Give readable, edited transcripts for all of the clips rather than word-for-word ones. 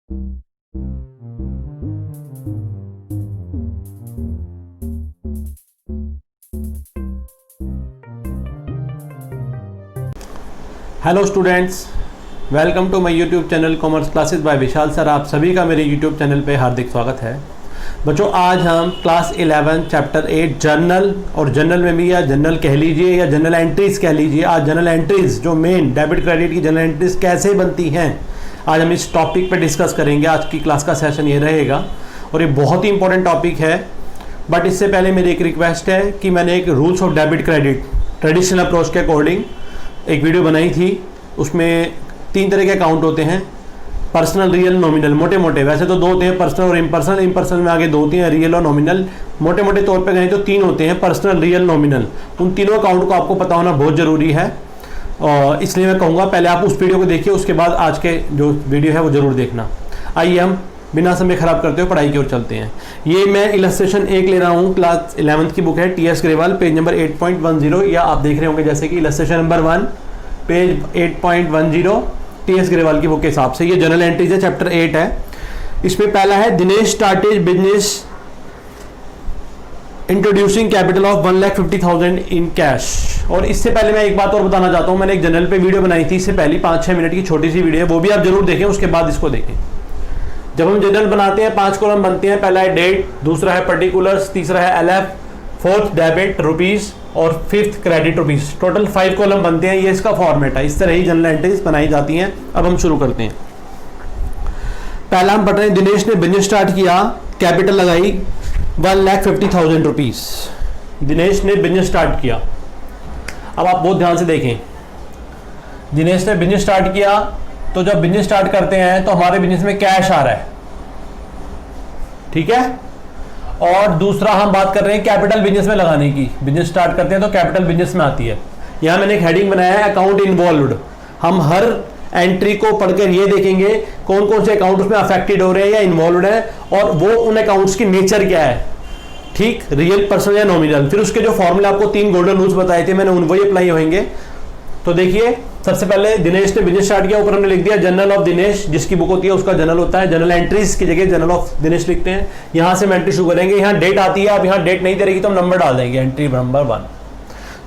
Hello students, welcome to my YouTube channel commerce classes by Vishal sir. आप सभी का मेरे यूट्यूब चैनल पे हार्दिक स्वागत है। बच्चों, आज हम क्लास 11 चैप्टर 8 जर्नल और जर्नल में भी या जर्नल कह लीजिए या जर्नल एंट्रीज कह लीजिए, आज जर्नल एंट्रीज जो मेन डेबिट क्रेडिट की जर्नल एंट्रीज कैसे बनती हैं, आज हम इस टॉपिक पे डिस्कस करेंगे। आज की क्लास का सेशन ये रहेगा और ये बहुत ही इंपॉर्टेंट टॉपिक है। बट इससे पहले मेरी एक रिक्वेस्ट है कि मैंने एक rules of debit credit traditional approach के अकॉर्डिंग एक वीडियो बनाई थी। उसमें 3 तरह के अकाउंट होते हैं, पर्सनल, रियल, नॉमिनल। मोटे मोटे वैसे तो 2 होते हैं, पर्सनल और इम्पर्सनल। इम्पर्सनल में आगे 2 होती हैं, रियल और नॉमिनल। मोटे मोटे तौर पे कहें तो 3 होते हैं, पर्सनल, रियल, नॉमिनल। उन तीनों अकाउंट को आपको पता होना बहुत ज़रूरी है और इसलिए मैं कहूँगा पहले आप उस वीडियो को देखिए, उसके बाद आज के जो वीडियो है वो ज़रूर देखना। आइए हम बिना समय खराब करते हुए पढ़ाई की ओर चलते हैं। ये मैं इलस्ट्रेशन 1 ले रहा हूँ, क्लास 11th की बुक है, टी.एस. ग्रेवाल, पेज नंबर 8.10, या आप देख रहे होंगे जैसे कि illustration number 1 page 8.10 T.S.. Grewal की बुक के हिसाब से। ये जनरल एंट्रीज है, चैप्टर 8 है। इसमें पहला है Dinesh started business introducing capital of 1,50,000 in cash. और इससे पहले मैं एक बात और बताना चाहता हूँ, मैंने एक जनरल पे वीडियो बनाई थी, इससे पहले 5-6 मिनट की छोटी सी वीडियो है, वो भी आप जरूर देखें, उसके बाद इसको देखें। जब हम जनरल बनाते हैं 5 कॉलम बनते हैं। पहला है डेट, दूसरा है पर्टिकुलर्स, तीसरा है एलएफ, फोर्थ डेबिट रुपीज और fifth credit rupees. Total 5 column बनते हैं। ये इसका फॉर्मेट है, इस तरह ही जनरल एंट्रीज बनाई जाती हैं। अब हम शुरू करते हैं। पहला हम पढ़ रहे हैं, दिनेश ने बिजनेस स्टार्ट किया, कैपिटल लगाई 1,50,000 रुपीज। दिनेश ने बिजनेस स्टार्ट किया। अब आप बहुत ध्यान से देखें, दिनेश ने बिजनेस स्टार्ट किया, तो जब बिजनेस स्टार्ट करते हैं तो हमारे बिजनेस में कैश आ रहा है, ठीक है। और दूसरा हम बात कर रहे हैं कैपिटल बिजनेस में लगाने की। बिजनेस स्टार्ट करते हैं तो कैपिटल बिजनेस में आती है। यहां मैंने एक हेडिंग बनाया है, अकाउंट इन्वॉल्व्ड। हम हर एंट्री को पढ़कर ये देखेंगे कौन कौन से अकाउंट उसमें अफेक्टेड हो रहे हैं या इन्वॉल्व्ड है, और वो उन अकाउंट्स की नेचर क्या है, ठीक, रियल, पर्सनल या नॉमिनल। फिर उसके जो फॉर्मूले आपको 3 गोल्डन रूल्स बताए थे मैंने, उन वही अप्लाई होंगे। तो देखिए, सबसे पहले दिनेश ने बिजनेस स्टार्ट किया, ऊपर हमने लिख दिया जर्नल ऑफ दिनेश, जिसकी बुक होती है उसका जर्नल होता है। जर्नल एंट्रीज की जगह जर्नल ऑफ दिनेश लिखते हैं। यहां से हम एंट्री शुरू करेंगे। यहाँ डेट आती है, अब यहाँ डेट नहीं दे रहेगी तो हम नंबर डाल देंगे, एंट्री नंबर 1।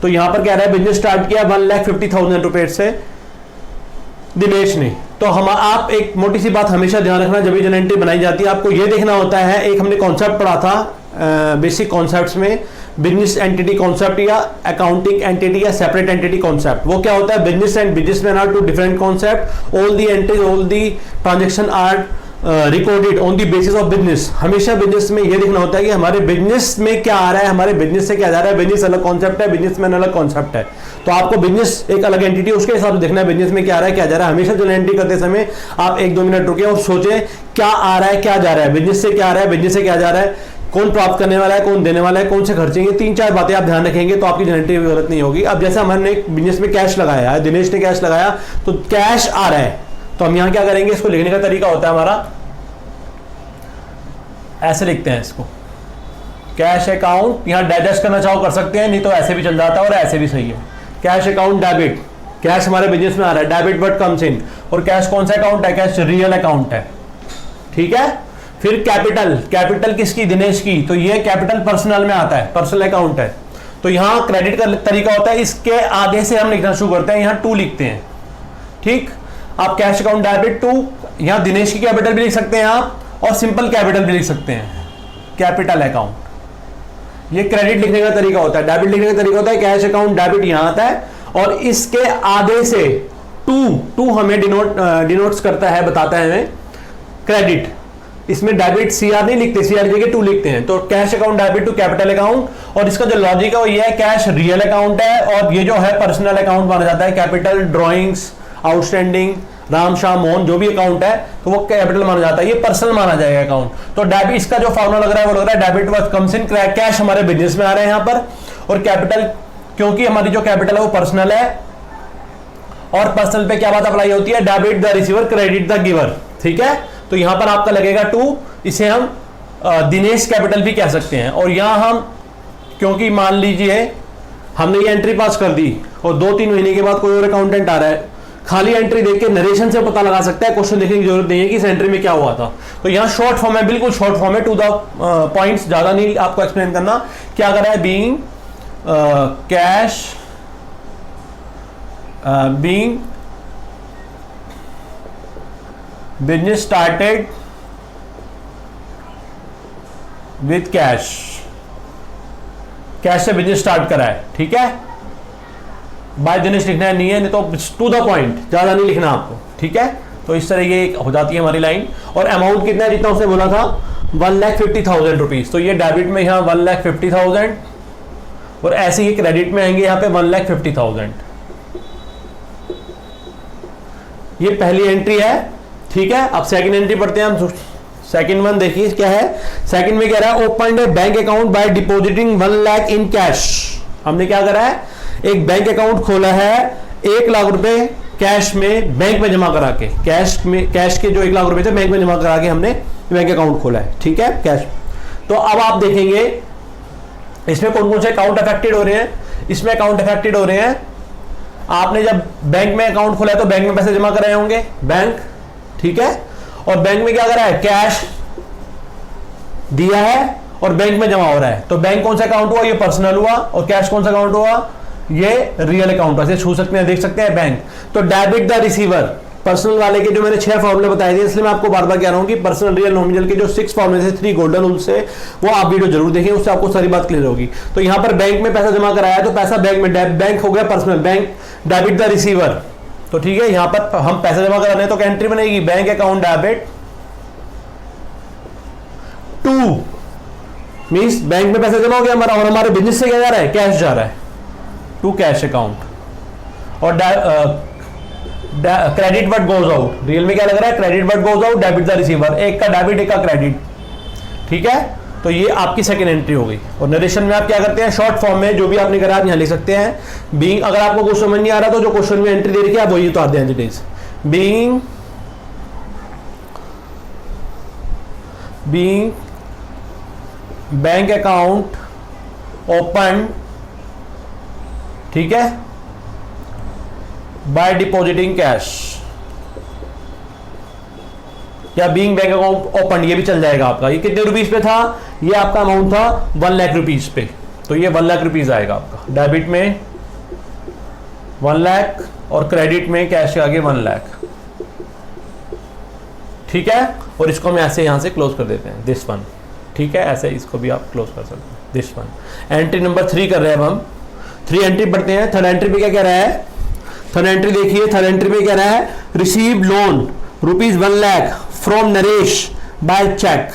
तो यहां पर कह रहा है बिजनेस स्टार्ट किया 1,50,000 रुपए से दिनेश ने। तो हम आप एक मोटी सी बात हमेशा ध्यान रखना, जब भी जनरल एंट्री बनाई जाती है आपको यह देखना होता है, एक हमने कॉन्सेप्ट पढ़ा था बेसिक कॉन्सेप्ट्स में, बिजनेस एंटिटी कॉन्सेप्ट या अकाउंटिंग एंटिटी या सेपरेट एंटिटी कॉन्सेप्ट। वो क्या होता है, business and businessman are 2 different concept. All the entries, all the transaction are recorded on the basis of business. हमेशा बिजनेस में ये देखना होता है कि हमारे बिजनेस में क्या आ रहा है, हमारे बिजनेस से क्या जा रहा है। बिजनेस अलग कॉन्सेप्ट है, बिजनेसमैन अलग कॉन्सेप्ट है। तो आपको बिजनेस एक अलग एंटिटी, उसके हिसाब से देखना है बिजनेस में क्या आ रहा है, क्या जा रहा है। हमेशा जो एंट्री करते समय आप 1-2 मिनट रुके और सोचें क्या आ रहा है, क्या जा रहा है, बिजनेस से क्या आ रहा है, बिजनेस से क्या जा रहा है, कौन प्राप्त करने वाला है, कौन देने वाला है, कौन से खर्चेंगे। 3-4 बातें आप ध्यान रखेंगे तो आपकी जनरल एंट्री में गलत नहीं होगी। अब जैसे हमने बिजनेस में कैश लगाया है, दिनेश ने कैश लगाया तो कैश आ रहा है, तो हम यहां क्या करेंगे, इसको लिखने का तरीका होता है हमारा, ऐसे लिखते हैं इसको, कैश अकाउंट। यहां डाइजेस्ट करना चाहो कर सकते हैं, नहीं तो ऐसे भी चल जाता है और ऐसे भी सही है। कैश अकाउंट डेबिट, कैश हमारे बिजनेस में आ रहा है, डेबिट वर्ड कम्स इन। और कैश कौन सा अकाउंट है, कैश रियल अकाउंट है, ठीक है। फिर कैपिटल, कैपिटल किसकी, दिनेश की, तो ये कैपिटल पर्सनल में आता है, पर्सनल अकाउंट है। तो यहां क्रेडिट का तरीका होता है, इसके आगे से हम लिखना शुरू करते हैं, यहां 2 लिखते हैं, ठीक। आप कैश अकाउंट डेबिट 2, यहां दिनेश की कैपिटल भी लिख सकते हैं आप, और सिंपल कैपिटल भी लिख सकते हैं, कैपिटल अकाउंट। ये क्रेडिट लिखने का तरीका होता है। डेबिट लिखने का तरीका होता है कैश अकाउंट डेबिट, यहां आता है, और इसके आगे से 2 हमें डिनोट्स करता है, बताता है हमें क्रेडिट। इसमें डेबिट सीआर नहीं लिखते, सीआर जगह 2 लिखते हैं। तो cash account debit to capital account, और इसका जो लॉजिक है वो ये है, कैश रियल अकाउंट है और ये जो है पर्सनल अकाउंट माना जाता है। Capital, drawings, outstanding, Ram Shah Mohan जो भी अकाउंट है तो वो कैपिटल माना जाता है, ये पर्सनल माना जाएगा अकाउंट। तो डेबिट, इसका जो फॉर्मूला लग रहा है वो लग रहा है debit worth comes in, cash हमारे बिजनेस में आ रहे हैं यहां पर, और कैपिटल, क्योंकि हमारी जो कैपिटल है वो पर्सनल है, और पर्सनल पे क्या बात अप्लाई होती है, debit the receiver credit the giver, ठीक है। तो यहां पर आपका लगेगा 2, इसे हम दिनेश कैपिटल भी कह सकते हैं। और यहां हम, क्योंकि मान लीजिए हमने ये एंट्री पास कर दी और 2-3 महीने के बाद कोई और अकाउंटेंट आ रहा है, खाली एंट्री देख के नरेशन से पता लगा सकता है, क्वेश्चन देखने की जरूरत नहीं है कि इस एंट्री में क्या हुआ था। तो यहाँ शॉर्ट फॉर्म है, बिल्कुल शॉर्ट फॉर्म है, टू द पॉइंट्स, ज्यादा नहीं आपको एक्सप्लेन करना। क्या कर रहा है, being cash being business started with cash, cash से बिजनेस स्टार्ट करा है, ठीक है। बाय दिनेश लिखना है, नहीं है, नहीं तो टू द पॉइंट, ज्यादा नहीं लिखना आपको, ठीक है। तो इस तरह ये हो जाती है हमारी लाइन। और अमाउंट कितना है, जितना उसने बोला था 1,50,000 रुपीज, तो ये डेबिट में यहाँ 1,50,000 और ऐसे ही क्रेडिट में आएंगे यहाँ पे 1,50,000। ये पहली एंट्री है, ठीक है। अब सेकंड एंट्री पढ़ते हैं हम। सेकंड वन देखिए क्या है, सेकंड में कह रहा है open A bank account by depositing 1 lakh in cash. हमने क्या करा है, एक बैंक अकाउंट खोला है 1 लाख रुपए कैश में बैंक में जमा करा के, कैश के जो 1 लाख रुपए थे बैंक में जमा करा के हमने बैंक अकाउंट खोला है, ठीक है, कैश। तो अब आप देखेंगे इसमें कौन कौन से अकाउंट अफेक्टेड हो रहे हैं। इसमें अकाउंट अफेक्टेड हो रहे हैं, आपने जब बैंक में अकाउंट खोला है तो बैंक में पैसे जमा कराए होंगे, बैंक, ठीक है। और बैंक में क्या करा है, कैश दिया है और बैंक में जमा हो रहा है। तो बैंक कौन सा अकाउंट हुआ, ये पर्सनल हुआ, और कैश कौन सा अकाउंट हुआ, ये रियल अकाउंट। ऐसे छू सकते हैं, देख सकते हैं बैंक। तो डेबिट द रिसीवर, पर्सनल वाले के जो मैंने 6 फॉर्मूले बताए थे, इसलिए मैं आपको बार बार कह रहा हूं कि पर्सनल रियल नॉमिनल के जो 6 फॉर्मूले थे, 3 गोल्डन रूल्स से, वो आप वीडियो जरूर देखें, उससे आपको सारी बात क्लियर होगी। तो यहां पर बैंक में पैसा जमा कराया है तो पैसा बैंक में, बैंक हो गया personal, bank debit the receiver. तो ठीक है, यहां पर हम पैसा जमा कराने तो एंट्री बनेगी bank account debit to, means bank में पैसा जमा हो गया हमारा और हमारे बिजनेस से क्या जा रहा है, कैश जा रहा है, टू कैश अकाउंट। और credit what goes out, real में क्या लग रहा है, credit what goes out, debit the receiver, एक का डेबिट एक का क्रेडिट, ठीक है। तो ये आपकी सेकंड एंट्री हो गई। और नरेशन में आप क्या करते हैं, शॉर्ट फॉर्म में जो भी आपने करा आप यहां लिख सकते हैं। बीइंग, अगर आपको कुछ समझ नहीं आ रहा तो जो क्वेश्चन में एंट्री दे रही है आप वही उतार दें, details. Being bank account open, ठीक है, बाय डिपॉजिटिंग कैश, या बीइंग बैंक अकाउंट ओपन, ये भी चल जाएगा आपका। ये कितने रुपीस पे था, ये आपका अमाउंट था 1 लाख रुपीस पे, तो ये 1 लाख रुपीस आएगा आपका। डेबिट में 1 लाख और क्रेडिट में कैश के आगे 1 लाख, ठीक है। और इसको हम ऐसे यहां से क्लोज कर देते हैं, दिस वन, ठीक है, ऐसे इसको भी आप क्लोज कर सकते हैं, दिस वन। एंट्री नंबर 3 कर रहे हैं अब हम। 3 एंट्री पढ़ते हैं। थर्ड एंट्री पे क्या कह रहा है, थर्ड एंट्री देखिए, थर्ड एंट्री पे कह रहा है receive loan ₹1 lakh from Naresh by cheque.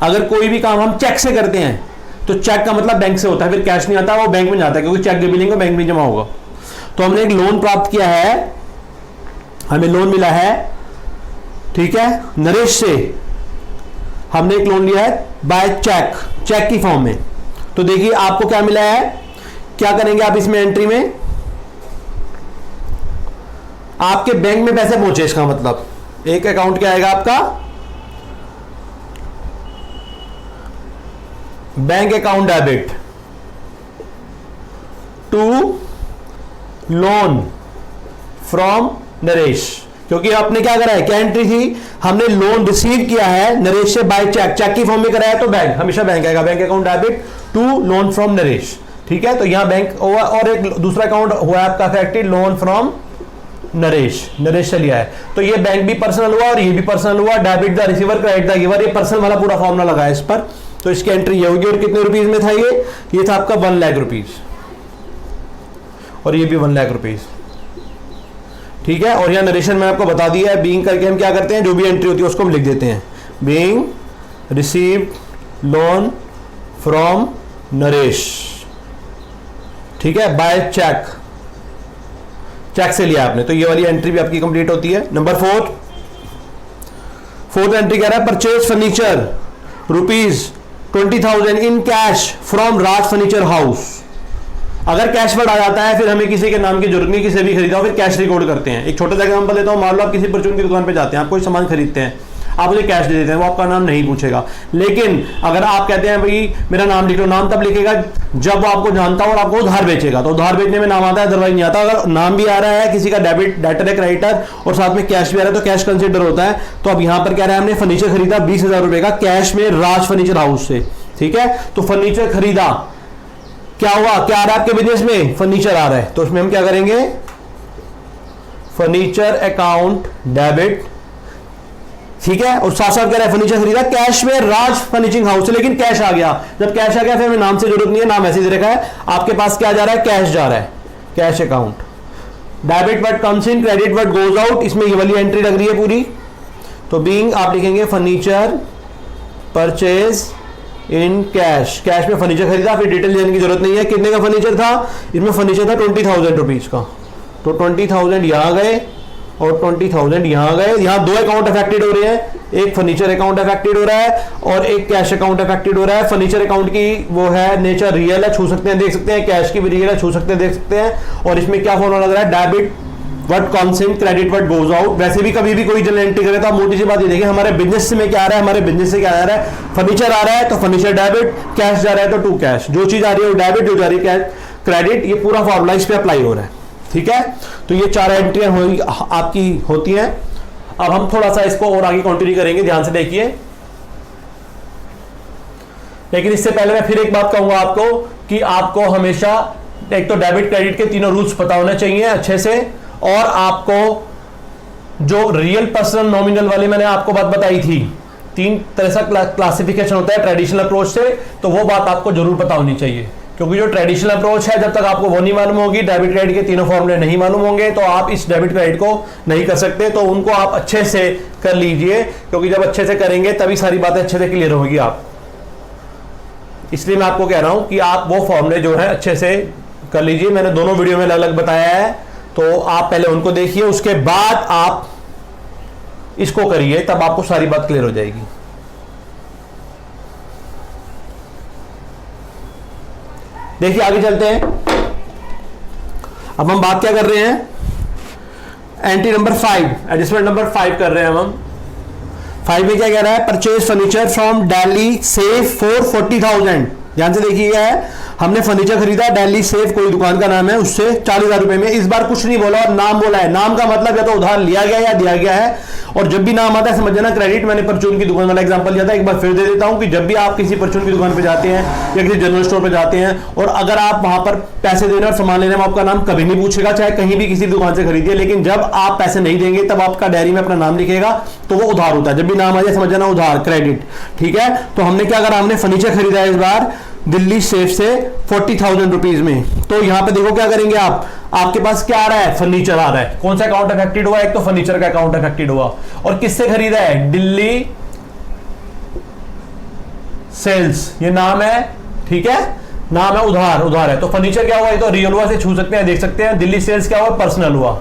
अगर कोई भी काम हम चेक से करते हैं तो चेक का मतलब बैंक से होता है, फिर कैश नहीं आता, वो बैंक में जाता है, क्योंकि चेक जब भी लेंगे बैंक में जमा होगा। तो हमने एक लोन प्राप्त किया है, हमें लोन मिला है, ठीक है, नरेश से हमने एक लोन लिया है बाय चेक, चेक की फॉर्म में। तो देखिए आपको क्या मिला है, क्या करेंगे आप इसमें एंट्री में, आपके बैंक में पैसे पहुंचे, इसका मतलब एक अकाउंट क्या आएगा आपका, bank account debit to loan from Naresh, क्योंकि आपने क्या करा है, क्या एंट्री थी, हमने लोन रिसीव किया है नरेश से बाय चेक, चेक की फॉर्म में कराया तो बैंक, हमेशा बैंक आएगा, bank account debit to loan from Naresh, ठीक है। तो यहां बैंक हुआ और एक दूसरा अकाउंट हुआ आपका affected, loan from Naresh, Naresh से लिया है। तो ये बैंक भी पर्सनल हुआ और ये भी पर्सनल हुआ, debit the receiver credit the giver, ये पर्सनल वाला पूरा फॉर्मूला लगा है इस पर। तो इसकी एंट्री ये होगी। और कितने रुपीस में था ये था आपका 1 लाख रुपीस, और ये भी 1 लाख रुपीस, ठीक है। और यहां नरेशन में आपको बता दिया है, बीइंग करके हम क्या करते हैं, जो भी एंट्री होती है उसको हम लिख देते हैं, being receive loan from Naresh, ठीक है, बाय चेक, चेक से लिया आपने, तो ये वाली एंट्री भी आपकी कंप्लीट होती है। नंबर 4th एंट्री कह रहा है purchase furniture ₹20,000 in cash from Raj furniture house. अगर कैश वर्ड आ जाता है फिर हमें किसी के नाम की जरूरत नहीं, किसी भी खरीदा हो फिर कैश रिकॉर्ड करते हैं। एक छोटा सा एग्जांपल देता हूं, मान लो आप किसी परचून की दुकान पे जाते हैं, आप कोई सामान खरीदते हैं, आप मुझे कैश दे देते हैं, वो आपका नाम नहीं पूछेगा। लेकिन अगर आप कहते हैं भाई मेरा नाम लिख लो, नाम तब लिखेगा जब वो आपको जानता हो और आपको उधार बेचेगा, तो उधार बेचने में नाम आता है, अदरवाइज नहीं आता। अगर नाम भी आ रहा है किसी का, डेबिट डेटर है क्रेडिटर, और साथ में कैश भी आ रहा है, तो कैश कंसिडर होता है। तो अब यहां पर कह रहा है हमने फर्नीचर खरीदा 20,000 रुपए का कैश में राज फर्नीचर हाउस से, ठीक है। तो फर्नीचर खरीदा, क्या हुआ, क्या आ रहा है आपके बिजनेस में, फर्नीचर आ रहा है, तो उसमें हम क्या करेंगे, फर्नीचर अकाउंट डेबिट, ठीक है। और साथ साथ कह रहा है फर्नीचर खरीदा कैश में राज फर्निशिंग हाउस से, लेकिन कैश आ गया, जब कैश आ गया फिर हमें नाम से जरूरत नहीं है, नाम ऐसे दे रखा है, आपके पास क्या जा रहा है, कैश जा रहा है, cash account. Debit word comes in, credit word goes out, इसमें ये वाली एंट्री लग रही है पूरी। तो बीइंग आप लिखेंगे furniture purchase in cash, cash में फर्नीचर खरीदा, फिर डिटेल देने की जरूरत नहीं है। कितने का फर्नीचर था, इसमें फर्नीचर था 20,000 रुपीज का, तो 20,000 यहां गए और 20,000 यहां गए। यहां दो अकाउंट अफेक्टेड हो रहे हैं, एक फर्नीचर अकाउंट अफेक्टेड हो रहा है और एक कैश अकाउंट अफेक्टेड हो रहा है। फर्नीचर अकाउंट की वो है नेचर रियल है, छू सकते हैं देख सकते हैं, कैश की भी रियल है, छू सकते हैं देख सकते हैं। और इसमें क्या फॉर्मूला लग रहा है, debit word comes in, credit word goes out. वैसे भी कभी भी कोई जनरल एंट्री करे तो आप मोटी सी बात ये देखिए, हमारे बिजनेस में क्या आ रहा है, हमारे बिजनेस से क्या आ रहा है, फर्नीचर आ रहा है तो फर्नीचर डेबिट, कैश जा रहा है तो टू कैश, जो चीज आ रही है वो डेबिट, जो जा रही है क्रेडिट, ये पूरा फॉर्मूला इस पे अप्लाई हो रहा है, ठीक है। तो ये 4 एंट्रियां आपकी होती हैं। अब हम थोड़ा सा इसको और आगे कंटिन्यू करेंगे, ध्यान से देखिए। लेकिन इससे पहले मैं फिर एक बात कहूंगा आपको कि आपको हमेशा एक तो डेबिट क्रेडिट के तीनों रूल्स पता होने चाहिए अच्छे से, और आपको जो रियल पर्सनल नॉमिनल वाली मैंने आपको बात बताई थी, 3 तरह से क्लासिफिकेशन होता है ट्रेडिशनल अप्रोच से, तो वो बात आपको जरूर पता होनी चाहिए। क्योंकि जो ट्रेडिशनल अप्रोच है, जब तक आपको वो नहीं मालूम होगी, डेबिट क्रेडिट के तीनों फॉर्मूले नहीं मालूम होंगे, तो आप इस डेबिट क्रेडिट को नहीं कर सकते। तो उनको आप अच्छे से कर लीजिए, क्योंकि जब अच्छे से करेंगे तभी सारी बातें अच्छे से क्लियर होगी आप। इसलिए मैं आपको कह रहा हूं कि आप वो फॉर्मूले जो है अच्छे से कर लीजिए। मैंने दोनों वीडियो में अलग अलग बताया है, तो आप पहले उनको देखिए, उसके बाद आप इसको करिए, तब आपको सारी बात क्लियर हो जाएगी। देखिए आगे चलते हैं। अब हम बात क्या कर रहे हैं, एंट्री नंबर 5, एडजस्टमेंट नंबर 5 कर रहे हैं हम। 5 में क्या कह रहा है, purchase furniture from Delhi safe for 40,000। ध्यान से देखिएगा, हमने फर्नीचर खरीदा दिल्ली सेफ, कोई दुकान का नाम है, उससे 40,000 रुपए में। इस बार कुछ नहीं बोला और नाम बोला है। नाम का मतलब या तो उधार लिया गया या दिया गया है। और जब भी नाम आता है समझ जाना क्रेडिट। मैंने परचून की दुकान वाला एग्जांपल दिया था, एक बार फिर दे देता हूं कि जब भी आप किसी परचून की दुकान पे जाते हैं या किसी जनरल स्टोर पे जाते हैं और अगर आप वहां पर पैसे देने और सामान लेने में आपका नाम कभी नहीं पूछेगा, चाहे कहीं भी किसी दुकान से खरीदिए, लेकिन जब आप पैसे नहीं देंगे तब आपका डायरी में अपना नाम लिखेगा, तो वो उधार होता है। जब भी नाम आ जाए समझ जाना उधार, क्रेडिट, ठीक है। तो हमने क्या करा, हमने फर्नीचर खरीदा है इस बार दिल्ली सेफ से 40,000 रुपीज में। तो यहां पे देखो क्या करेंगे आप, आपके पास क्या आ रहा है, फर्नीचर आ रहा है। कौन सा अकाउंट अफेक्टेड हुआ, एक तो फर्नीचर का अकाउंट अफेक्टेड हुआ। और किससे खरीदा है, दिल्ली सेल्स, ये नाम है, ठीक है, नाम है, उधार, उधार है। तो फर्नीचर क्या हुआ, ये तो रियल हुआ, से छू सकते हैं देख सकते हैं। दिल्ली सेल्स क्या हुआ, पर्सनल हुआ।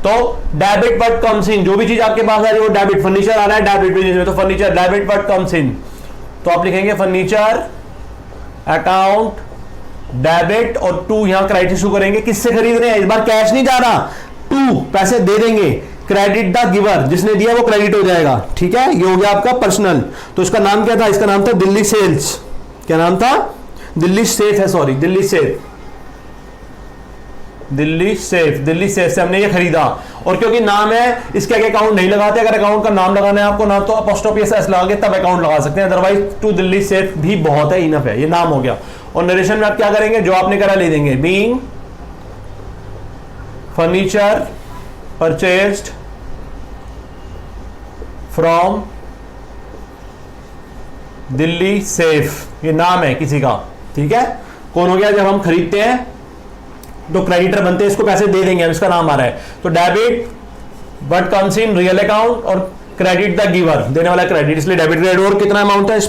तो डेबिट वर्ड कम्स इन, जो भी चीज आपके पास आ रही है वो डेबिट, फर्नीचर आ रहा है डेबिट बिजनेस में, तो furniture debit word comes in, तो आप लिखेंगे फर्नीचर अकाउंट डेबिट और टू, यहां क्रेडिट शुरू करेंगे। किससे खरीद रहे हैं, इस बार कैश नहीं जा रहा, टू पैसे दे देंगे, क्रेडिट द गिवर, जिसने दिया वो क्रेडिट हो जाएगा, ठीक है। ये हो गया आपका पर्सनल। तो इसका नाम क्या था, इसका नाम था दिल्ली सेल्स। क्या नाम था, दिल्ली सेफ है, sorry Delhi safe, Delhi safe, Delhi safe से हमने ये खरीदा। और क्योंकि नाम है, इसके आगे अकाउंट नहीं लगाते। अगर अकाउंट का नाम लगाना है आपको, नाम तो अपोस्ट्रोफी एस लगा के तब अकाउंट लगा सकते हैं, अदरवाइज टू दिल्ली सेफ भी बहुत है, इनफ है, ये नाम हो गया। और नरेशन में आप क्या करेंगे, जो आपने करा ले देंगे, being furniture purchased from Delhi safe, ये नाम है किसी का, ठीक है। कौन हो गया, जब हम खरीदते हैं तो क्रेडिटर बनते हैं, इसको पैसे दे देंगे, हम इसका नाम आ रहा है। तो debit but comes in real account और क्रेडिट द गिवर, देने वाला क्रेडिट, इसलिए डेबिट क्रेडिट। और कितना अमाउंट है इस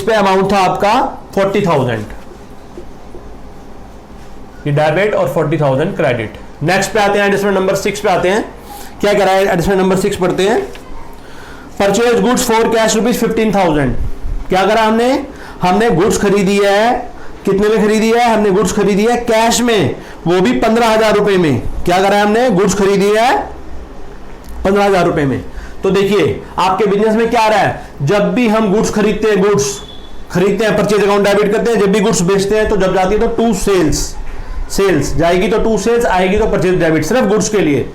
पे अमाउंट था आपका 40,000, ये डेबिट और 40,000 क्रेडिट। नेक्स्ट पे आते हैं, एडजस्टमेंट नंबर 6 पे आते हैं। क्या करा है, एडजस्टमेंट नंबर 6 पढ़ते हैं। Purchase goods for cash rupees 15,000। क्या करा हमने गुड्स खरीदी है, कितने में खरीदी है, हमने गुड्स खरीदी है कैश में, वो भी 15,000 रुपए में। क्या करा है हमने, गुड्स खरीदी है 15,000 रुपए में। तो देखिए आपके बिजनेस में क्या आ रहा है, जब भी हम गुड्स खरीदते हैं परचेज अकाउंट डेबिट करते हैं, जब भी गुड्स बेचते हैं तो जब जाती है तो टू सेल्स जाएगी तो टू सेल्स आएगी तो परचेज डेबिट, सिर्फ गुड्स के लिए।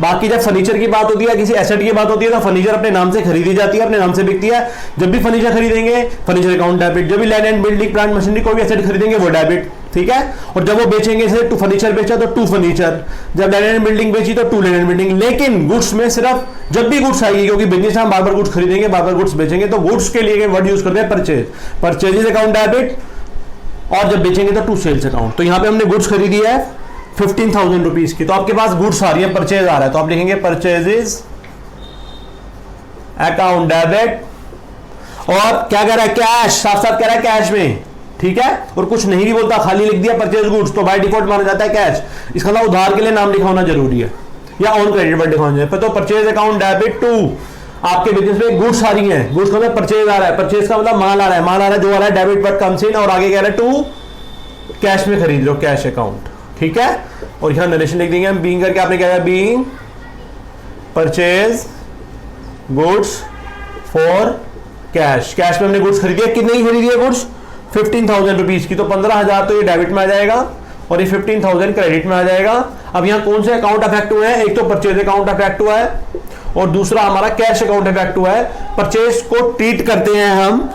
बाकी जब फर्नीचर की बात होती है, किसी एसेट की बात होती है, तो फर्नीचर अपने नाम से खरीदी जाती है, अपने नाम से बिकती है। जब भी फर्नीचर खरीदेंगे फर्नीचर अकाउंट डेबिट, जब भी land and building plant machinery कोई भी एसेट खरीदेंगे वो डेबिट, ठीक है। और जब वो बेचेंगे, जैसे टू फर्नीचर बेचा तो टू फर्नीचर, जब लैंड एंड बिल्डिंग बेची तो टू लैंड एंड बिल्डिंग। लेकिन गुड्स में सिर्फ जब भी गुड्स आएगी, क्योंकि बिजनेस में हम बार बार गुड्स खरीदेंगे, बार बार गुड्स बेचेंगे, तो गुड्स के लिए वर्ड यूज करते हैं परचेज अकाउंट डेबिट, और जब बेचेंगे तो टू सेल्स अकाउंट। तो यहां पे हमने गुड्स खरीदी है 15,000 रुपीज की, तो आपके पास गुड्स आ रही है, परचेज आ रहा है, तो आप लिखेंगे परचेजेस अकाउंट डेबिट, और क्या कह रहा है, कैश, साथ साथ कह रहा है कैश में, ठीक है। और कुछ नहीं भी बोलता, खाली लिख दिया परचेज गुड्स, तो बाय डिफॉल्ट माना जाता है कैश। इसका मतलब उधार के लिए नाम लिखा होना जरूरी है, या ऑन क्रेडिट पर लिखा होना चाहिए। तो परचेज अकाउंट डेबिट टू, आपके बिजनेस में गुड्स आ रही हैं, गुड्स का मतलब परचेज आ रहा है, परचेज का मतलब माल आ रहा है, माल आ रहा है, जो आ रहा है डेबिट बट कम्स इन, और आगे कह रहा है टू कैश में खरीद लो, कैश अकाउंट, ठीक है। और यहां नरेशन लिख देंगे हम, बीइंग करके आपने क्या है, being purchase goods for cash, cash में हमने गुड्स खरीदी है। कितने की खरीदी है गुड्स, 15,000 रुपीज की, तो 15,000 तो ये डेबिट में आ जाएगा और ये 15,000 क्रेडिट में आ जाएगा। अब यहां कौन से अकाउंट अफेक्ट हुए हैं, एक तो परचेज अकाउंट अफेक्ट हुआ है और दूसरा हमारा कैश अकाउंट अफेक्ट हुआ है। परचेज को ट्रीट करते हैं हम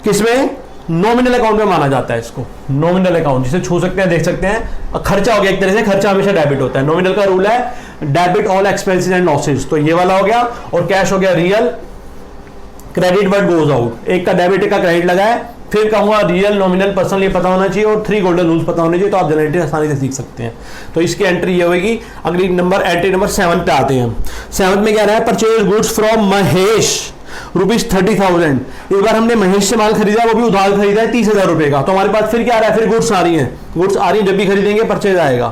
किसमें, नॉमिनल अकाउंट में माना जाता है इसको, नॉमिनल अकाउंट जिसे छू सकते हैं, देख सकते हैं। खर्चा हो गया एक तरह से, खर्चा हमेशा डेबिट होता है, नॉमिनल का रूल है debit all expenses and losses, तो ये वाला हो गया। और कैश हो गया real, credit word goes out, एक का डेबिट एक का क्रेडिट लगा है। फिर कहूंगा रियल नॉमिनल पर्सनल ये पता होना चाहिए, और 3 गोल्डन रूल्स पता होने चाहिए, तो आप जनरेटर आसानी से सीख सकते हैं। तो इसकी एंट्री ये होगी। अगली एंट्री नंबर 7 पे आते हैं हम। 7 में क्या रहा है, परचेज गुड्स फ्रॉम महेश ₹30,000। एक बार हमने महेश से माल खरीदा, वो भी उधार खरीदा है 30,000 रुपए का, तो हमारे पास फिर क्या आ रहा है, फिर गुड्स आ रही हैं, गुड्स आ रही हैं, जब भी खरीदेंगे परचेज आएगा,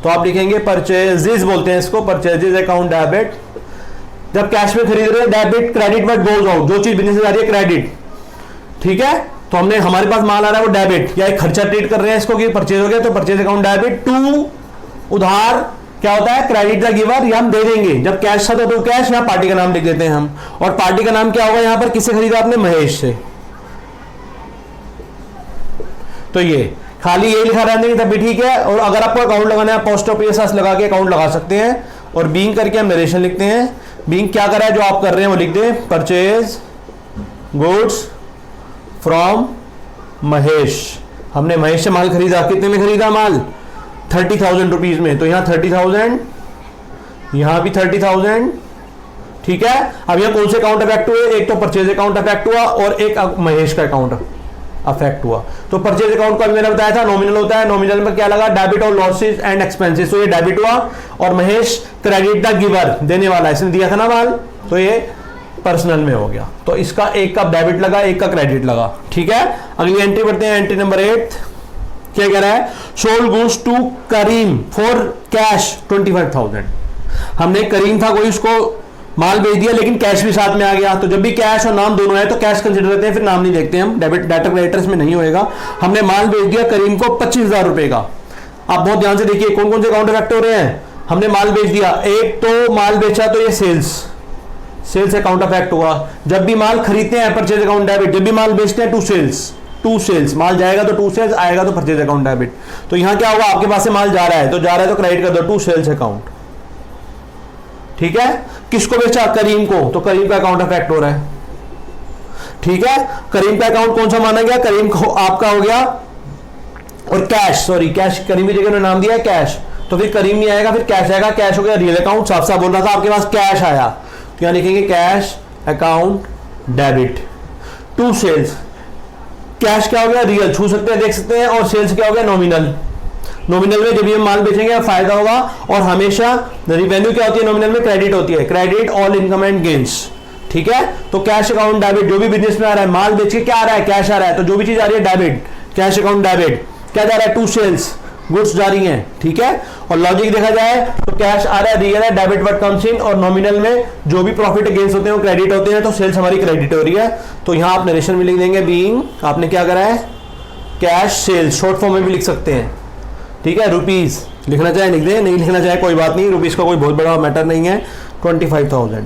तो आप लिखेंगे परचेजेस बोलते हैं इसको, परचेजेस अकाउंट डेबिट। जब कैश में खरीद रहे हैं debit, credit word goes out, जो चीज बिजनेस से आ रही है क्रेडिट, ठीक है। तो हमने हमारे पास माल आ रहा है वो डेबिट, या एक खर्चा ट्रीट कर रहे हैं इसको कि परचेज हो गया, तो परचेज अकाउंट डेबिट टू उधार क्या होता है, क्रेडिट द गिवर, या हम दे देंगे। जब कैश था तो कैश, यहाँ पार्टी का नाम लिख देते हैं हम, और पार्टी का नाम क्या होगा, यहां पर किससे खरीदा आपने, महेश से, तो ये खाली ये लिखा रहने तब भी ठीक है। और अगर आपको अकाउंट लगाना है, पोस्ट ऑफिस लगा के अकाउंट लगा सकते हैं। और बीइंग करके हम नरेशन लिखते हैं, बीइंग क्या कर रहा है, जो आप कर रहे हैं वो लिख दें, परचेज गुड्स फ्रॉम महेश। हमने महेश से माल खरीदा, कितने में खरीदा माल, 30,000 रुपीज में, तो यहां 30,000, यहां भी 30,000, ठीक है। अब यहां कौन से अकाउंट अफेक्ट हुए, एक तो परचेज अकाउंट अफेक्ट हुआ और एक महेश का अकाउंट अफेक्ट हुआ। तो परचेज अकाउंट को अभी मैंने बताया था नॉमिनल होता है, नॉमिनल में क्या लगा, डेबिट और लॉसेस एंड एक्सपेंसेस, तो ये डेबिट हुआ। और महेश क्रेडिट द गिवर, देने वाला, इसने दिया था ना माल, तो ये पर्सनल में हो गया। तो इसका एक का डेबिट लगा, एक का क्रेडिट लगा, ठीक है। अगली एंट्री बढ़ते हैं, एंट्री नंबर 8 क्या कह रहा है, sold goods to Karim for cash 25,000। हमने करीम था कोई, उसको माल बेच दिया, लेकिन कैश भी साथ में आ गया। तो जब भी कैश और नाम दोनों है तो कैश कंसिडर करते हैं, फिर नाम नहीं देखते हम, डेबिट डेटर क्रेडिटर्स में नहीं होएगा। हमने माल बेच दिया करीम को 25,000 रुपए का। आप बहुत ध्यान से देखिए कौन कौन से अकाउंट इफेक्ट हो रहे हैं। हमने माल बेच दिया, एक तो माल बेचा तो ये सेल्स अकाउंट अफेक्ट हुआ। जब भी माल खरीदते हैं परचेज अकाउंट डेबिट, जब भी माल बेचते हैं टू सेल्स, माल जाएगा तो टू सेल्स, आएगा तो परचेज अकाउंट डेबिट। तो यहां क्या होगा, आपके पास से माल जा रहा है तो क्रेडिट कर दो, टू सेल्स अकाउंट, ठीक है। किसको बेचा, करीम को, तो करीम का अकाउंट अफेक्ट हो रहा है, ठीक है। करीम का अकाउंट कौन सा माना गया, करीम को आपका हो गया। और कैश करीम की जगह उन्होंने नाम दिया है कैश, तो फिर करीम नहीं आएगा, फिर कैश आएगा। कैश हो गया रियल अकाउंट, साफ साफ बोल रहा था आपके पास कैश आया, तो यहां लिखेंगे cash account debit to sales. Cash क्या हो गया, रियल, छू सकते हैं, देख सकते हैं। और सेल्स क्या हो गया, नॉमिनल में जब ये माल बेचेंगे फायदा होगा। और हमेशा रिवेन्यू क्या होती है, नॉमिनल में क्रेडिट होती है, credit all income and gains, ठीक है। तो कैश अकाउंट डेबिट, जो भी बिजनेस में आ रहा है, माल बेच के क्या आ रहा है, कैश आ रहा है, तो जो भी चीज आ रही है डेबिट, कैश अकाउंट डेबिट। क्या जा रहा है, टू सेल्स, गुड्स जा रही हैं, ठीक है। और लॉजिक देखा जाए तो कैश आ रहा है, रियल है, डेबिट वर्ड कम्स इन, और नॉमिनल में जो भी प्रॉफिट गेन्स होते हैं वो क्रेडिट होते हैं, तो सेल्स हमारी क्रेडिट हो रही है। तो यहां आप नरेशन में लिख देंगे, बीइंग आपने क्या करा है, कैश सेल्स, शॉर्ट फॉर्म में भी लिख सकते हैं, ठीक है। रुपीज लिखना चाहे लिख दें, नहीं लिखना चाहे कोई बात नहीं, रुपीज का कोई बहुत बड़ा मैटर नहीं है, 25,000।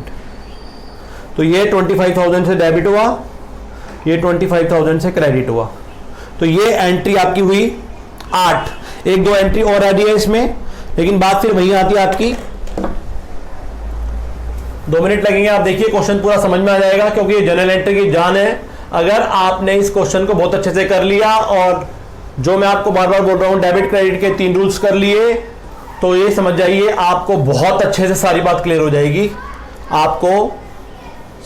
तो ये 25,000 से डेबिट हुआ, ये 25,000 से क्रेडिट हुआ। तो ये एंट्री आपकी हुई 8। एक दो एंट्री और आ रही है इसमें, लेकिन बात फिर वही आती है आपकी। 2 मिनट लगेंगे, आप देखिए क्वेश्चन पूरा समझ में आ जाएगा, क्योंकि ये जनरल एंट्री की जान है। अगर आपने इस क्वेश्चन को बहुत अच्छे से कर लिया और जो मैं आपको बार बार बोल रहा हूं डेबिट क्रेडिट के 3 रूल्स कर लिए, तो ये समझ जाइए आपको बहुत अच्छे से सारी बात क्लियर हो जाएगी, आपको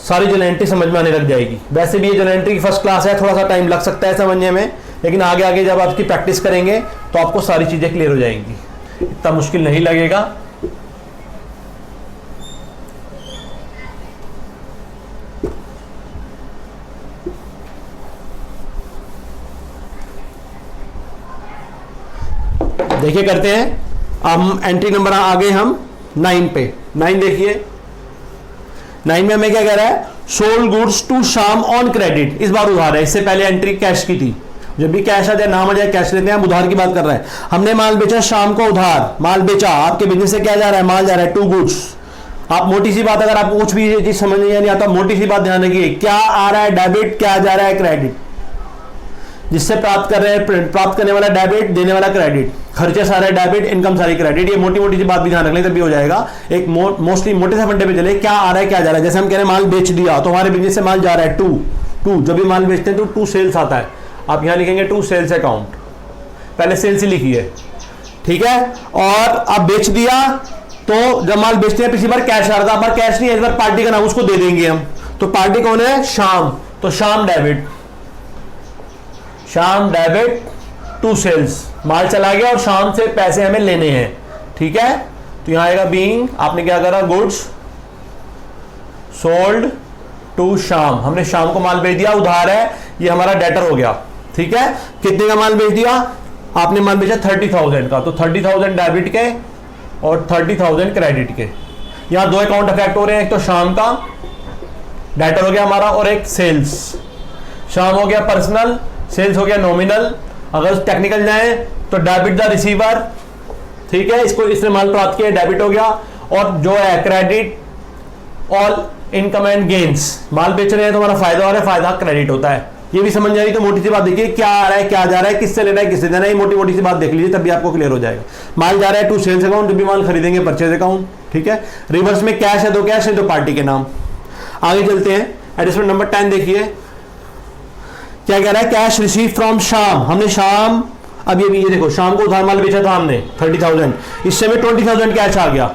सारी जनरल एंट्री समझ में आने लग जाएगी। वैसे भी ये जनरल एंट्री की फर्स्ट क्लास है, थोड़ा सा टाइम लग सकता है समझने में, लेकिन आगे आगे जब आपकी प्रैक्टिस करेंगे तो आपको सारी चीजें क्लियर हो जाएंगी, इतना मुश्किल नहीं लगेगा। देखिए करते हैं, अब हम एंट्री नंबर आ गए हम 9 पे। 9 देखिए, 9 में हमें क्या कह रहा है, सोल्ड गुड्स टू शाम ऑन क्रेडिट। इस बार उधार है, इससे पहले एंट्री कैश की थी। जब भी कैश आ जाए, नाम आ जाए, कैश लेते हैं, हम उधार की बात कर रहे हैं। हमने माल बेचा शाम को उधार, माल बेचा, आपके बिजनेस से क्या जा रहा है, माल जा रहा है टू गुड्स। आप मोटी सी बात, अगर आपको कुछ भी ये चीज समझ नहीं आता, मोटी सी बात ध्यान रखिए, क्या आ रहा है डेबिट, क्या जा रहा है क्रेडिट। जिससे प्राप्त कर रहे हैं, प्राप्त करने वाला डेबिट, देने वाला क्रेडिट, खर्चे सारे डेबिट, इनकम सारी क्रेडिट। ये मोटी मोटी सी बात भी ध्यान रख लें तभी हो जाएगा। एक मोस्टली मोटे से फंडे पे चले, क्या आ रहा है क्या जा रहा है। जैसे हम कह रहे हैं माल बेच दिया, तो हमारे बिजनेस से माल जा रहा है टू, जब भी माल बेचते हैं तो टू सेल्स आता है। आप यहां लिखेंगे टू सेल्स अकाउंट, पहले सेल्स ही लिखिए, ठीक है। और आप बेच दिया, तो जब माल बेचते हैं, पिछली बार कैश आ रहा था, अब बार कैश नहीं है, इस बार पार्टी का नाम उसको दे देंगे हम। तो पार्टी कौन है, शाम, तो शाम डेबिट, शाम डेबिट टू सेल्स, माल चला गया और शाम से पैसे हमें लेने हैं, ठीक है। तो यहां आएगा बीइंग, आपने क्या करा, गुड्स सोल्ड टू शाम, हमने शाम को माल बेच दिया, उधार है, ये हमारा डेटर हो गया, ठीक है। कितने का माल बेच दिया, आपने माल बेचा 30,000 का, तो 30,000 डेबिट के और 30,000 क्रेडिट के। यहां दो अकाउंट अफेक्ट हो रहे हैं, एक तो शाम का डेटर हो गया हमारा, और एक सेल्स। शाम हो गया पर्सनल, सेल्स हो गया नॉमिनल। अगर टेक्निकल जाए तो डेबिट द रिसीवर, ठीक है, इसको इसने माल प्राप्त किया, डेबिट हो गया। और जो है credit all income and gains, माल बेच रहे हैं तो हमारा फायदा हो रहा है, फायदा क्रेडिट होता है। ये भी समझ जाएगी। तो मोटी सी बात देखिए, क्या आ रहा है क्या जा रहा है, किससे लेना है किससे देना है, ये मोटी मोटी सी बात देख लीजिए, तभी आपको क्लियर हो जाएगा। माल जा रहा है टू सेल्स अकाउंट, जब भी माल खरीदेंगे परचेज अकाउंट, ठीक है। रिवर्स में कैश है तो कैश है, तो पार्टी के नाम। आगे चलते हैं, एडजस्टमेंट नंबर 10 देखिए क्या कह रहा है, कैश रिसीव फ्रॉम शाम। हमने शाम, अब ये देखो, शाम को उधार माल बेचा था हमने 30,000, इससे में 20,000 कैश आ गया,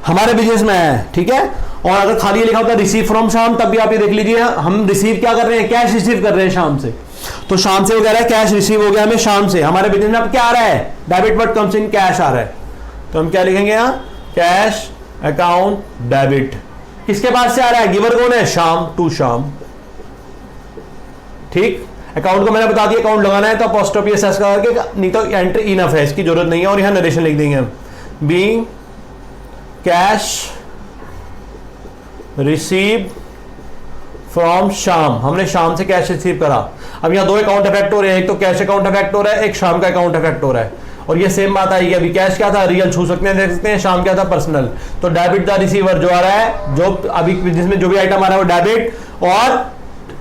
हमारे बिजनेस में है, ठीक है। और अगर खाली लिखा होता रिसीव फ्रॉम शाम, तब भी आप ये देख लीजिए, हम रिसीव क्या कर रहे हैं, कैश रिसीव कर रहे हैं शाम से। तो शाम से वो कह रहा है कैश रिसीव हो गया हमें शाम से, हमारे बिजनेस में अब क्या आ रहा है, debit but comes in cash आ रहा है। तो हम क्या लिखेंगे यहाँ, कैश अकाउंट डेबिट, किसके पास से आ रहा है, गिवर कौन है, शाम, टू शाम, ठीक। अकाउंट को मैंने बता दिया, अकाउंट लगाना है तो अपोस्ट्रोफी एस करके, नहीं तो एंट्री इनफ है, इसकी जरूरत नहीं है। और यहां नरेशन लिख देंगे हम, बीइंग कैश रिसीव फ्रॉम शाम, हमने शाम से कैश रिसीव करा। अब यहां दो अकाउंट अफेक्ट हो रहे हैं, एक तो कैश अकाउंट अफेक्ट हो रहा है, एक शाम का अकाउंट अफेक्ट हो रहा है। और ये सेम बात आएगी, अभी कैश क्या था, रियल छू सकते हैं, देख सकते हैं, शाम क्या था, पर्सनल। तो डेबिट द रिसीवर जो आ रहा है, जो अभी बिजनेस में जो भी आइटम आ रहा है वो डेबिट, और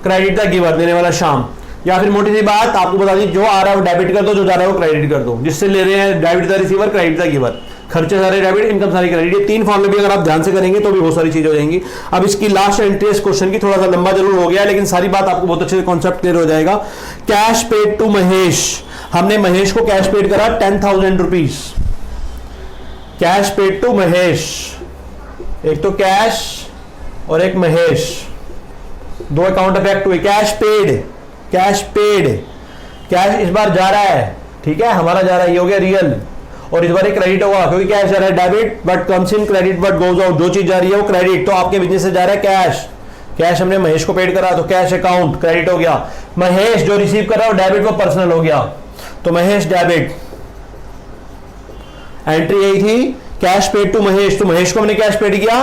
क्रेडिट द गिवर, देने वाला शाम। या फिर मोटी सी बात आपको बता दी, जो आ रहा है वो डेबिट कर दो, जो जा रहा है वो क्रेडिट कर दो। जिससे ले रहे हैं debit the receiver, credit the giver, खर्चे सारे डेबिट, इनकम सारी क्रेडिट। ये 3 फॉर्म में भी अगर आप ध्यान से करेंगे तो भी बहुत सारी चीजें हो जाएंगी। अब इसकी लास्ट एंट्री इस क्वेश्चन की, थोड़ा सा लंबा जरूर हो गया, लेकिन सारी बात आपको बहुत अच्छे से कॉन्सेप्ट क्लियर हो जाएगा। कैश पेड टू महेश, हमने महेश को कैश पेड करा 10,000 rupees, cash paid to Mahesh, एक तो कैश और एक महेश, दो अकाउंट अफेक्ट हुए। Cash paid, cash paid, cash इस बार जा रहा है, ठीक है, हमारा जा रहा है, ये हो गया रियल। और इस बार एक क्रेडिट होगा, क्योंकि कैश जा रहा है debit but comes in, credit but goes out, जो चीज जा रही है वो क्रेडिट। तो आपके बिजनेस से जा रहा है कैश, कैश हमने महेश को पेड करा, तो कैश अकाउंट क्रेडिट हो गया। महेश जो रिसीव कर रहा है वो डेबिट, वो पर्सनल हो गया, तो महेश डेबिट। एंट्री यही थी, कैश पेड टू महेश, तो महेश को हमने कैश पेड किया,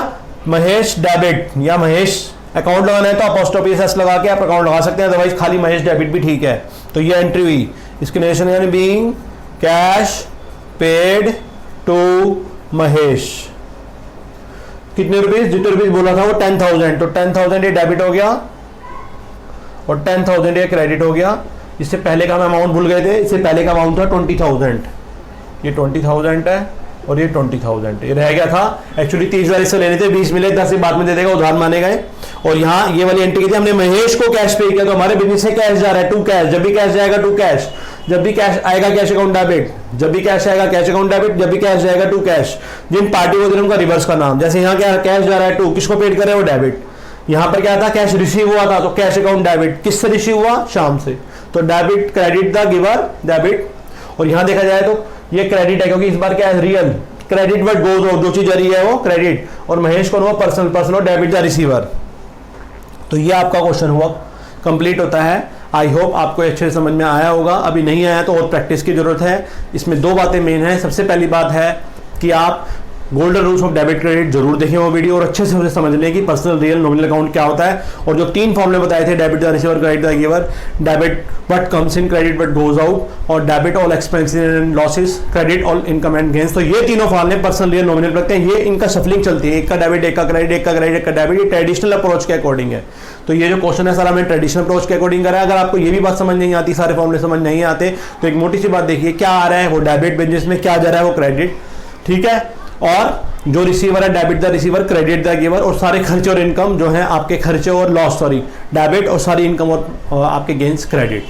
महेश डेबिट, या महेश अकाउंट लगाना है तो अपोस्ट्रोफी एस लगा के आप अकाउंट लगा सकते हैं, अदरवाइज खाली महेश डेबिट भी ठीक है। तो ये एंट्री हुई, इसकी नरेशन यानी being cash paid to Mahesh, कितने रुपीज, जितने रुपीज बोला था वो 10,000, तो 10,000 ये डेबिट हो गया और 10,000 ये क्रेडिट हो गया। इससे पहले का हम अमाउंट भूल गए थे, इससे पहले का अमाउंट था 20,000, ये 20,000 है और ये 20,000 ये रह गया था। एक्चुअली 30,000 इससे लेने थे, 20 मिले, 10 बाद में दे देगा, उधार माने गए। और यहाँ ये वाली एंट्री की थी हमने महेश को कैश पे किया, तो हमारे बिजनेस से कैश जा रहा है टू कैश, जब भी कैश जाएगा टू कैश, जब भी कैश आएगा कैश अकाउंट डेबिट, जब भी कैश आएगा कैश अकाउंट डेबिट, जब भी कैश जाएगा टू कैश। जिन पार्टी को दे उनका रिवर्स का नाम, जैसे यहाँ क्या कैश जा रहा है टू, किसको पेड करे वो डेबिट। यहाँ पर क्या था, कैश रिसीव हुआ था तो कैश अकाउंट डेबिट, किससे रिसीव हुआ, शाम से, तो debit credit the giver debit. और यहाँ देखा जाए तो ये क्रेडिट है, क्योंकि इस बार क्या है, रियल क्रेडिट वर्ड गोज हो, जो चीज आ रही है वो क्रेडिट, और महेश कौन हुआ, personal, personal debit the receiver. तो ये आपका क्वेश्चन हुआ कंप्लीट होता है। आई होप आपको अच्छे से समझ में आया होगा। अभी नहीं आया तो और प्रैक्टिस की जरूरत है। इसमें दो बातें मेन है। सबसे पहली बात है कि आप golden rules of debit credit जरूर देखें वो वीडियो, और अच्छे से उसे समझ लें कि पर्सनल रियल नॉमिनल अकाउंट क्या होता है। और जो 3 फॉर्मूले बताए थे, debit the receiver, credit the giver, debit what comes in, credit what goes out, और debit all expenses and losses, credit all income and gains. तो ये तीनों फॉर्मूले पर्सनल रियल नॉमिनल रखते हैं। ये इनका शफलिंग चलती है, एक का डेबिट, एक का क्रेडिट, एक का क्रेडिट, एक का डेबिट। ये ट्रेडिशनल अप्रोच के अकॉर्डिंग है। तो ये जो क्वेश्चन है सारा मैंने ट्रेडिशनल अप्रोच के अकॉर्डिंग करा है। अगर आपको ये भी बात समझ नहीं आती, सारे फॉर्मूले समझ नहीं आते, तो एक मोटी सी बात देखिए, क्या आ रहा है वो डेबिट बिजनेस में, क्या जा रहा है वो क्रेडिट, ठीक है। और जो रिसीवर है debit the receiver, credit the giver, और सारे खर्चे और इनकम जो है आपके खर्चे और लॉस, सॉरी डेबिट, और सारी इनकम और आपके गेन्स क्रेडिट।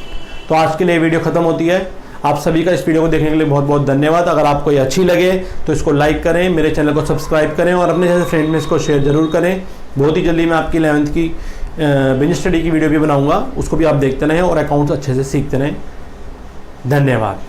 तो आज के लिए वीडियो खत्म होती है। आप सभी का इस वीडियो को देखने के लिए बहुत बहुत धन्यवाद। अगर आपको ये अच्छी लगे तो इसको लाइक करें, मेरे चैनल को सब्सक्राइब करें, और अपने जैसे फ्रेंड में इसको शेयर जरूर करें। बहुत ही जल्दी मैं आपकी 11th की बिजनेस स्टडी की वीडियो भी बनाऊंगा, उसको भी आप देखते रहें और अकाउंट्स अच्छे से सीखते रहें। धन्यवाद।